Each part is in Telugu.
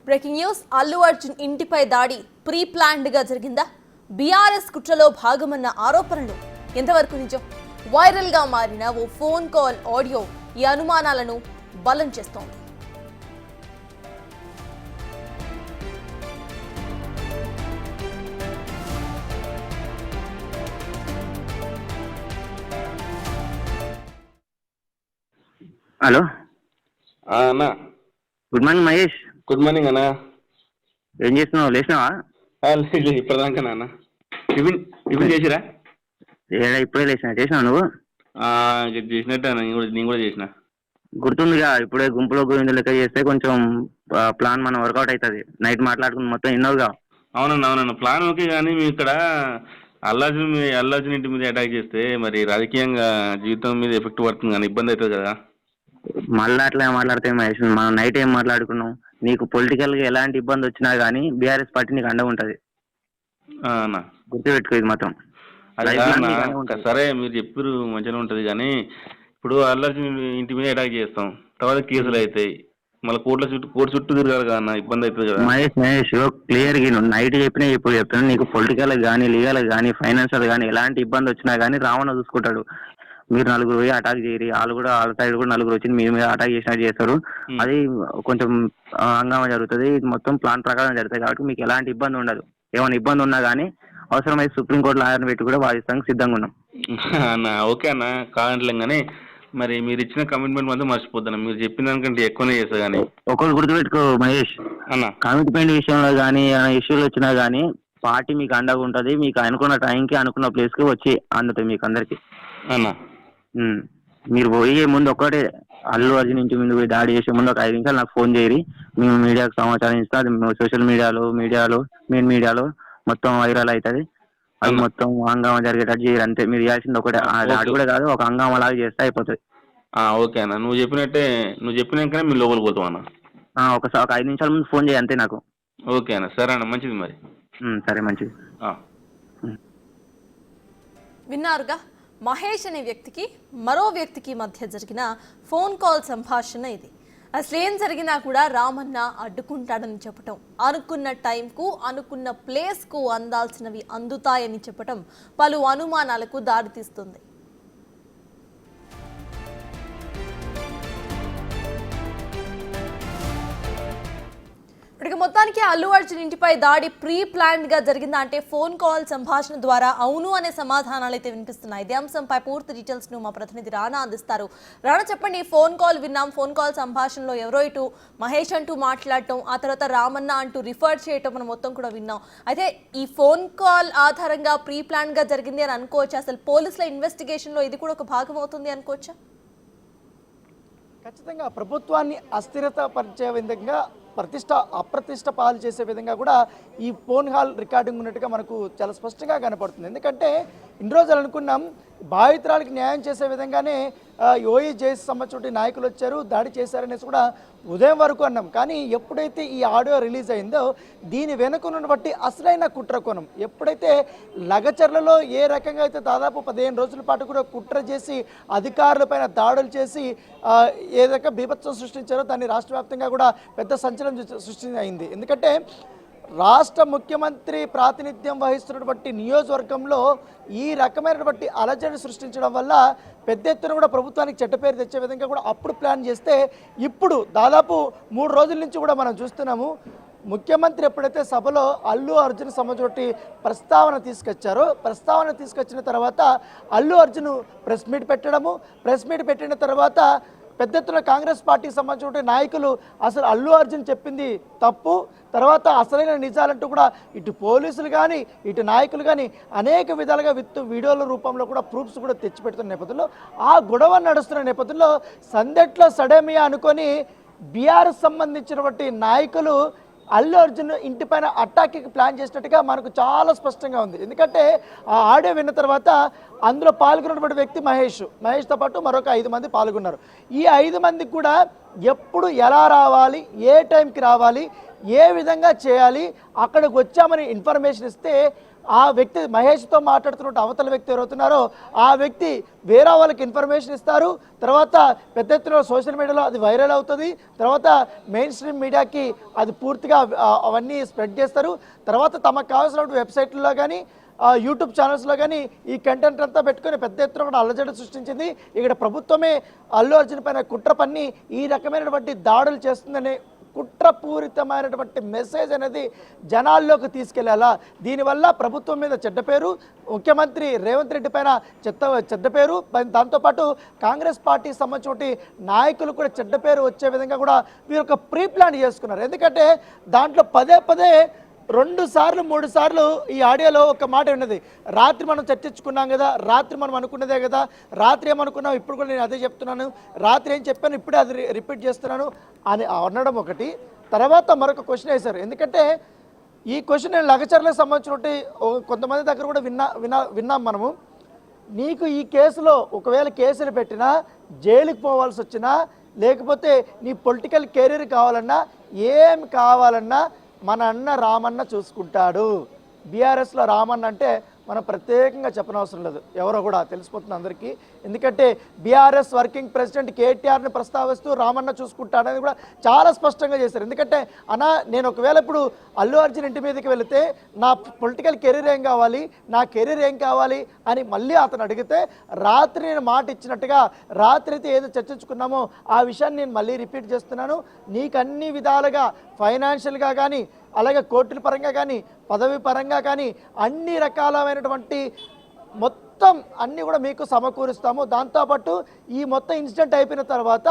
బ్రేకింగ్ న్యూస్ అల్లు అర్జున్ ఇంటిపై దాడి ప్రీ ప్లాన్డ్ గా జరిగిందా? బీఆర్ఎస్ కుట్రలో భాగమన్న ఆరోపణలు ఎంతవరకు నిజం? వైరల్ గా మారిన ఓ ఫోన్ కాల్ ఆడియో ఈ అనుమానాలను బలం చేస్తోంది. హలో అన్నా, good morning Mahesh. Good morning అన్నా. ఏం చేస్తున్నావు? లేచినావా? లేదు, ఇప్పటిదాకా అన్న. టిఫిన్ టిఫిన్ చేసిరా? ఇప్పుడే చేసినావు నువ్వు? చేసినట్టు అన్న, నేను కూడా చేసిన. గుర్తుందిగా, ఇప్పుడే గుంపులో గోవింద లెక్క చేస్తే కొంచెం ప్లాన్ మనం వర్కౌట్ అవుతుంది. నైట్ మాట్లాడుకుని మొత్తం విన్నావుగా. అవునన్నా, ప్లాన్ ఓకే, కానీ మీ ఇక్కడ అల్లార్జున్ ఇంటి మీద అటాక్ చేస్తే మరి రాజకీయంగా జీవితం మీద ఎఫెక్ట్ పడుతుంది కానీ ఇబ్బంది అవుతుంది కదా. మళ్ళీ అట్లా మాట్లాడితే మహేష్, మనం నైట్ ఏం మాట్లాడుకున్నాం? నీకు పొలిటికల్గా ఎలాంటి ఇబ్బంది వచ్చినా కానీ బీఆర్ఎస్ పార్టీ నీకు అండగా ఉంటుంది. గుర్తుపెట్టుకో ఇది మాత్రం. సరే, మీరు చెప్పారు మంచిగా ఉంటుంది, కానీ ఇప్పుడు అల్లార్జున్ ఇంటి మీద అటాక్ చేస్తాం, తర్వాత కేసులు అవుతాయి, మళ్ళీ కోర్టు చుట్టూ తిరగాలి కదా అన్న, ఇబ్బంది అవుతుంది కదా. మహేష్ క్లియర్ గా నైట్ చెప్పినా ఇప్పుడు చెప్తాను. నీకు పొలిటికల్ కానీ, లీగల్ కానీ, ఫైనాన్షియల్ కానీ ఎలాంటి ఇబ్బంది వచ్చినా కానీ రావణ చూసుకుంటాడు. మీరు నలుగురు పోయి అటాక్ చేయరు, వాళ్ళు కూడా వాళ్ళ సైడ్ కూడా నలుగురు వచ్చి మీ మీద అటాక్ చేసినట్టు చేస్తారు. అది కొంచెం హంగామా జరుగుతుంది. ఇది మొత్తం ప్లాన్ ప్రకారం జరుగుతుంది కాబట్టి మీకు ఎలాంటి ఇబ్బంది ఉండదు. ఏమైనా ఇబ్బంది ఉన్నా కానీ అవసరమైతే సుప్రీంకోర్టు లాయర్ని పెట్టి కూడా వాదిస్తానికి సిద్ధంగా ఉన్నాం అన్న. ఓకే అన్న, కాదంటలేం కానీ మరి మీరు ఇచ్చిన కమిట్మెంట్ మాత్రం మర్చిపోతాను. మీరు చెప్పిన దానికంటే ఎక్కువనే చేస్తా. కానీ ఒకటి గుర్తుపెట్టుకో మహేష్ అన్న, కమిట్మెంట్ విషయంలో కానీ ఇష్యూలు వచ్చినా కానీ పార్టీ మీకు అండగా ఉంటుంది. మీకు అనుకున్న టైంకి అనుకున్న ప్లేస్కి వచ్చి అందుతుంది మీకు అందరికి అన్న. మీరు పోయే ముందు ఒక్కటే, అల్లు అర్జున్ ఇంటి ముందు పోయి దాడి చేసే ముందు ఒక 5 నిమిషాలు నాకు ఫోన్ చేయరి. మేము మీడియాకు సమాచారం ఇస్తాం. అది సోషల్ మీడియాలో మెయిన్ మీడియాలో మొత్తం వైరల్ అవుతుంది. అది మొత్తం హంగామా జరిగేటట్టు చేయరు. అంతే. మీరు చేయాల్సింది ఒకటే, దాడి కూడా కాదు, ఒక హంగామా లాగా చేస్తే అయిపోతుంది. ఓకే అన్న, నువ్వు చెప్పినాకనే మీరు లోపలికి పోతాం అన్న. ఒక 5 నిమిషాల ముందు ఫోన్ చేయి అంతే నాకు. ఓకే అన్న, సరే అన్న, మంచిది మరి. సరే, మంచిది. విన్నారుగా, మహేష్ అనే వ్యక్తికి మరో వ్యక్తికి మధ్య జరిగిన ఫోన్ కాల్ సంభాషణ ఇది. అసలేం జరిగినా కూడా రామన్న అడ్డుకుంటాడని చెప్పటం, అనుకున్న టైంకు అనుకున్న ప్లేస్కు అందాల్సినవి అందుతాయని చెప్పటం పలు అనుమానాలకు దారితీస్తుంది. ఇక మొత్తానికి అల్లు అర్జున్ ఇంటిపై దాడి ప్రీ ప్లాన్డ్ గా జరిగిందా అంటే ఫోన్ కాల్ సంభాషణ ద్వారా అవును అనే సమాధానాలు అయితే వినిపిస్తున్నాయి. ఇదే అంశంపై పూర్తి డీటెయిల్స్ ను మా ప్రతినిధి రానా అందిస్తారు. రానా, చెప్పండి. ఫోన్ కాల్ విన్నాం. ఫోన్ కాల్ సంభాషణలో ఎవరో ఇటు మహేష్ అంటూ మాట్లాడటం, ఆ తర్వాత రామన్న అంటూ రిఫర్ చేయటం మనం మొత్తం కూడా విన్నాం. అయితే ఈ ఫోన్ కాల్ ఆధారంగా ప్రీ ప్లాన్డ్ గా జరిగింది అని అనుకోవచ్చా? అసలు పోలీసుల ఇన్వెస్టిగేషన్ లో ఇది కూడా ఒక భాగం అవుతుంది అనుకోవచ్చా? ఖచ్చితంగా ప్రభుత్వాన్ని అస్థిరత పరిచే విధంగా అప్రతిష్ట పాలు చేసే విధంగా కూడా ఈ ఫోన్ కాల్ రికార్డింగ్ ఉన్నట్టుగా మనకు చాలా స్పష్టంగా కనపడుతుంది. ఎందుకంటే ఇన్ని రోజులు అనుకున్నాం బాధితురాలకి న్యాయం చేసే విధంగానే ఓఈ జేసీ సంబంధించిన నాయకులు వచ్చారు, దాడి చేశారనేసి కూడా ఉదయం వరకు అన్నాం. కానీ ఎప్పుడైతే ఈ ఆడియో రిలీజ్ అయిందో దీని వెనుకను బట్టి అసలైన కుట్ర కోణం, ఎప్పుడైతే లగచర్లలో ఏ రకంగా అయితే దాదాపు 15 రోజుల పాటు కూడా కుట్ర చేసి అధికారులపైన దాడులు చేసి ఏ రకంగా బీభత్సం సృష్టించారో దాన్ని రాష్ట్ర వ్యాప్తంగా కూడా పెద్ద సంచలనం సృష్టించింది. ఎందుకంటే రాష్ట్ర ముఖ్యమంత్రి ప్రాతినిధ్యం వహిస్తున్నటువంటి నియోజకవర్గంలో ఈ రకమైనటువంటి అలజడి సృష్టించడం వల్ల పెద్ద ఎత్తున కూడా ప్రభుత్వానికి చెడ్డ పేరు తెచ్చే విధంగా కూడా అప్పుడు ప్లాన్ చేస్తే ఇప్పుడు దాదాపు 3 రోజుల నుంచి కూడా మనం చూస్తున్నాము. ముఖ్యమంత్రి ఎప్పుడైతే సభలో అల్లు అర్జున్ సంబంధించి ప్రస్తావన తీసుకొచ్చిన తర్వాత అల్లు అర్జున్ ప్రెస్ మీట్ పెట్టిన తర్వాత పెద్ద ఎత్తున కాంగ్రెస్ పార్టీకి సంబంధించిన నాయకులు అసలు అల్లు అర్జున్ చెప్పింది తప్పు, తర్వాత అసలైన నిజాలంటూ కూడా ఇటు పోలీసులు కానీ ఇటు నాయకులు కానీ అనేక విధాలుగా వీడియోల రూపంలో కూడా ప్రూఫ్స్ కూడా తెచ్చిపెడుతున్న నేపథ్యంలో ఆ గొడవ నడుస్తున్న నేపథ్యంలో సందట్లో సడేమియా అనుకొని బీఆర్ఎస్ సంబంధించినటువంటి నాయకులు అల్లు అర్జున్ ఇంటిపైన అటాక్కి ప్లాన్ చేసినట్టుగా మనకు చాలా స్పష్టంగా ఉంది. ఎందుకంటే ఆ ఆడియో విన్న తర్వాత అందులో పాల్గొన్నటువంటి వ్యక్తి మహేష్తో పాటు మరొక 5 మంది పాల్గొన్నారు. ఈ 5 మందికి కూడా ఎప్పుడు ఎలా రావాలి, ఏ టైంకి రావాలి, ఏ విధంగా చేయాలి, అక్కడికి వచ్చామని ఇన్ఫర్మేషన్ ఇస్తే ఆ వ్యక్తి మహేష్తో మాట్లాడుతున్నట్టు అవతల వ్యక్తి ఎవరవుతున్నారో ఆ వ్యక్తి వేరే వాళ్ళకి ఇన్ఫర్మేషన్ ఇస్తారు. తర్వాత పెద్ద ఎత్తున సోషల్ మీడియాలో అది వైరల్ అవుతుంది. తర్వాత మెయిన్ స్ట్రీమ్ మీడియాకి అది పూర్తిగా అవన్నీ స్ప్రెడ్ చేస్తారు. తర్వాత తమకు కావాల్సిన వెబ్సైట్లో కానీ యూట్యూబ్ ఛానల్స్లో కానీ ఈ కంటెంట్ అంతా పెట్టుకొని పెద్ద ఎత్తున కూడా అల్లజడి సృష్టించింది. ఇక్కడ ప్రభుత్వమే అల్లు అర్జున్ పైన కుట్ర పన్ని ఈ రకమైనటువంటి దాడులు చేస్తుందనే కుట్రపూరితమైనటువంటి మెసేజ్ అనేది జనాల్లోకి తీసుకెళ్లాలా. దీనివల్ల ప్రభుత్వం మీద చెడ్డ పేరు, ముఖ్యమంత్రి రేవంత్ రెడ్డి పైన చెడ్డ పేరు, దాంతోపాటు కాంగ్రెస్ పార్టీకి సంబంధించిన నాయకులు కూడా చెడ్డ పేరు వచ్చే విధంగా కూడా వీరు ఒక ప్రీ ప్లాన్ చేసుకున్నారు. ఎందుకంటే దాంట్లో పదే 2 సార్లు 3 సార్లు ఈ ఆడియోలో ఒక మాట ఉన్నది. రాత్రి మనం చర్చించుకున్నాం కదా, రాత్రి మనం అనుకున్నదే కదా, రాత్రి ఏమనుకున్నాం ఇప్పుడు కూడా నేను అదే చెప్తున్నాను, రాత్రి ఏం చెప్పాను ఇప్పుడే అది రిపీట్ చేస్తున్నాను అని అనడం ఒకటి. తర్వాత మరొక క్వశ్చన్ వేశారు. ఎందుకంటే ఈ క్వశ్చన్ నేను లగచర్లకు సంబంధించినటువంటి కొంతమంది దగ్గర కూడా విన్నాం మనము. నీకు ఈ కేసులో ఒకవేళ కేసులు పెట్టినా, జైలుకి పోవాల్సి వచ్చినా, లేకపోతే నీ పొలిటికల్ కెరీర్ కావాలన్నా, ఏం కావాలన్నా మన అన్న రామన్న చూసుకుంటాడు. బీఆర్ఎస్లో రామన్న అంటే మనం ప్రత్యేకంగా చెప్పనవసరం లేదు, ఎవరో కూడా తెలిసిపోతుంది అందరికీ. ఎందుకంటే బీఆర్ఎస్ వర్కింగ్ ప్రెసిడెంట్ కేటీఆర్ని ప్రస్తావిస్తూ రామన్న చూసుకుంటాడని కూడా చాలా స్పష్టంగా చేశారు. ఎందుకంటే నేను ఒకవేళ ఇప్పుడు అల్లు అర్జున్ ఇంటి మీదకి వెళితే నా పొలిటికల్ కెరీర్ ఏం కావాలి, నా కెరీర్ ఏం కావాలి అని మళ్ళీ అతను అడిగితే రాత్రి నేను మాట ఇచ్చినట్టుగా రాత్రి అయితే ఏదో చర్చించుకున్నామో ఆ విషయాన్ని నేను మళ్ళీ రిపీట్ చేస్తున్నాను. నీకు అన్ని విధాలుగా ఫైనాన్షియల్గా కానీ, అలాగే కోర్టుల పరంగా కానీ, పదవి పరంగా కానీ అన్ని రకాలైనటువంటి మొత్తం అన్నీ కూడా మీకు సమకూరుస్తాము. దాంతోపాటు ఈ మొత్తం ఇన్సిడెంట్ అయిపోయిన తర్వాత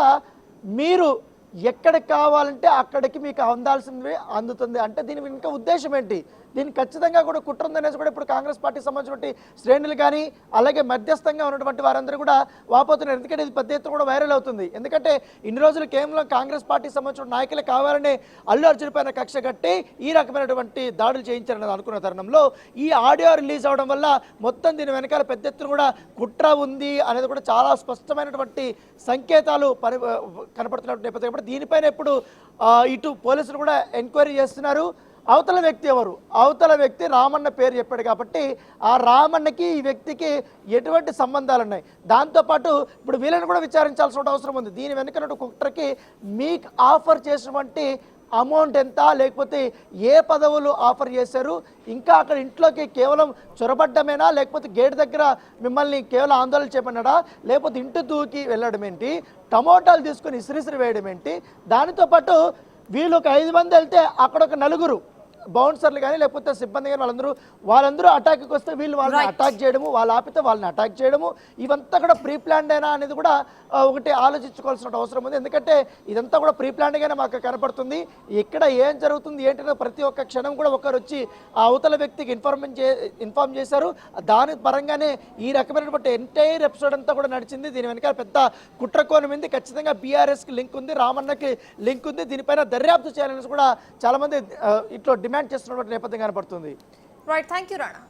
మీరు ఎక్కడికి కావాలంటే అక్కడికి మీకు అందాల్సింది అందుతుంది. అంటే దీని వెనుక ఉద్దేశం ఏంటి? దీన్ని ఖచ్చితంగా కూడా కుట్ర ఉందనేసి కూడా ఇప్పుడు కాంగ్రెస్ పార్టీకి సంబంధించిన శ్రేణులు కానీ, అలాగే మధ్యస్థంగా ఉన్నటువంటి వారందరూ కూడా వాపోతున్నారు. ఎందుకంటే ఇది పెద్ద ఎత్తున కూడా వైరల్ అవుతుంది. ఎందుకంటే ఇన్ని రోజులు కేవలం కాంగ్రెస్ పార్టీకి సంబంధించిన నాయకులు కావాలని అల్లు అర్జున్ పైన కక్ష కట్టి ఈ రకమైనటువంటి దాడులు చేయించారని అనుకున్న తరుణంలో ఈ ఆడియో రిలీజ్ అవడం వల్ల మొత్తం దీని వెనకాల పెద్ద ఎత్తున కూడా కుట్ర ఉంది అనేది కూడా చాలా స్పష్టమైనటువంటి సంకేతాలు కనపడుతున్నటువంటి నేపథ్యంలో దీనిపైన ఇప్పుడు ఇటు పోలీసులు కూడా ఎంక్వైరీ చేస్తున్నారు. అవతల వ్యక్తి ఎవరు? అవతల వ్యక్తి రామన్న పేరు చెప్పాడు కాబట్టి ఆ రామన్నకి ఈ వ్యక్తికి ఎటువంటి సంబంధాలు ఉన్నాయి. దాంతోపాటు ఇప్పుడు వీళ్ళని కూడా విచారించాల్సిన అవసరం ఉంది. దీని వెనుకనటువంటి కుట్రకి మీకు ఆఫర్ చేసినటువంటి అమౌంట్ ఎంత, లేకపోతే ఏ పదవులు ఆఫర్ చేశారు, ఇంకా అక్కడ ఇంట్లోకి కేవలం చొరబడ్డమేనా, లేకపోతే గేట్ దగ్గర మిమ్మల్ని కేవలం ఆందోళన చేయమన్నాడా, లేకపోతే ఇంటి దూకి వెళ్ళడం ఏంటి, టమోటాలు తీసుకొని ఇసిరిసిరి వేయడం ఏంటి. దానితో పాటు వీళ్ళు ఒక 5 మంది వెళ్తే అక్కడ ఒక 4 బౌన్సర్లు కానీ లేకపోతే సిబ్బంది కానీ వాళ్ళందరూ అటాక్కి వస్తే వీళ్ళు వాళ్ళని అటాక్ చేయడము, వాళ్ళు ఆపితే వాళ్ళని అటాక్ చేయడము, ఇవంతా కూడా ప్రీ ప్లాన్డ్ అయినా అనేది కూడా ఒకటి ఆలోచించుకోవాల్సిన అవసరం ఉంది. ఎందుకంటే ఇదంతా కూడా ప్రీ ప్లాన్డ్గానే మాకు కనపడుతుంది. ఇక్కడ ఏం జరుగుతుంది ఏంటంటే ప్రతి ఒక్క క్షణం కూడా ఒకరు వచ్చి ఆ అవతల వ్యక్తికి ఇన్ఫార్మ్ చేశారు. దాని పరంగానే ఈ రకమైనటువంటి ఎంటైర్ ఎపిసోడ్ అంతా కూడా నడిచింది. దీని వెనకాల పెద్ద కుట్రకోణం ఉంది. ఖచ్చితంగా బీఆర్ఎస్కి లింక్ ఉంది, రామన్నకి లింక్ ఉంది. దీనిపైన దర్యాప్తు చేయాలని కూడా చాలామంది ఇట్లా డిమాండ్ చేస్తున్నటువంటి నేపథ్యం కనపడుతుంది. Right, thank you Rana.